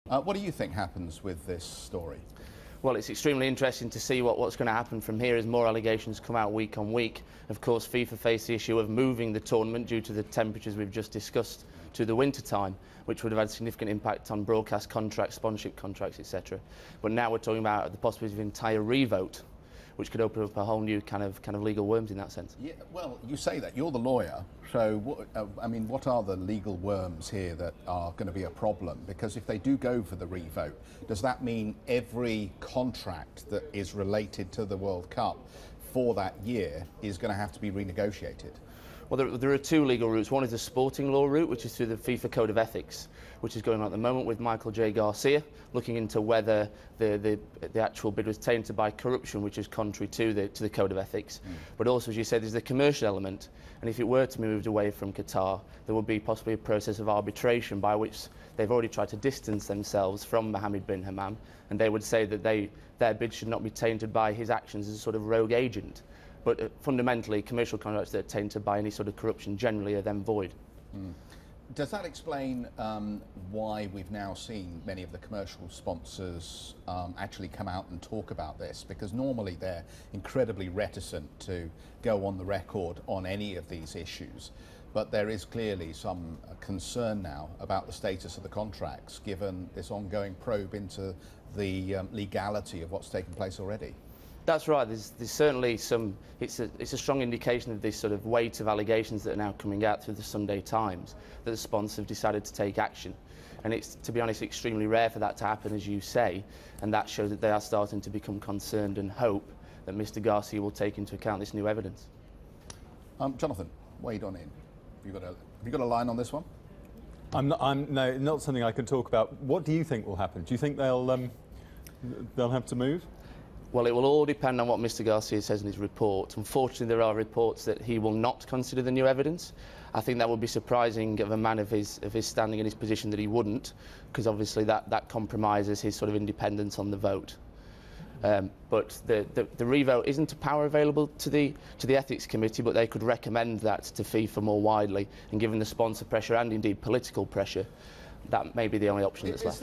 What do you think happens with this story? Well, it's extremely interesting to see what's going to happen from here as more allegations come out week on week. Of course, FIFA face the issue of moving the tournament due to the temperatures we've just discussed to the winter time, which would have had significant impact on broadcast contracts, sponsorship contracts, etc. But now we're talking about the possibility of an entire revote, which could open up a whole new kind of legal worms in that sense. Yeah, well, you say that. You're the lawyer. So, what are the legal worms here that are going to be a problem? Because if they do go for the revote, does that mean every contract that is related to the World Cup for that year is going to have to be renegotiated? Well, there are two legal routes. One is the sporting law route, which is through the FIFA Code of Ethics, which is going on at the moment with Michael J. Garcia, looking into whether the actual bid was tainted by corruption, which is contrary to the Code of Ethics. But also, as you said, there's the commercial element, and if it were to be moved away from Qatar, there would be possibly a process of arbitration by which they've already tried to distance themselves from Mohammed bin Hammam, and they would say that their bid should not be tainted by his actions as a sort of rogue agent. But fundamentally, commercial contracts that are tainted by any sort of corruption generally are then void. Does that explain why we've now seen many of the commercial sponsors actually come out and talk about this? Because normally they're incredibly reticent to go on the record on any of these issues. But there is clearly some concern now about the status of the contracts, given this ongoing probe into the legality of what's taken place already. That's right. There's certainly some. It's a strong indication of this sort of weight of allegations that are now coming out through the Sunday Times that the sponsors have decided to take action, and it's, to be honest, extremely rare for that to happen, as you say, and that shows that they are starting to become concerned and hope that Mr. Garcia will take into account this new evidence. Jonathan, wade on in. Have you got a line on this one? No, not something I can talk about. What do you think will happen? Do you think they'll have to move? Well, it will all depend on what Mr. Garcia says in his report. Unfortunately, there are reports that he will not consider the new evidence. I think that would be surprising of a man of his standing and his position that he wouldn't, because obviously that compromises his sort of independence on the vote. But the revote isn't a power available to the Ethics Committee, but they could recommend that to FIFA more widely, and given the sponsor pressure and indeed political pressure, that may be the only option that's left.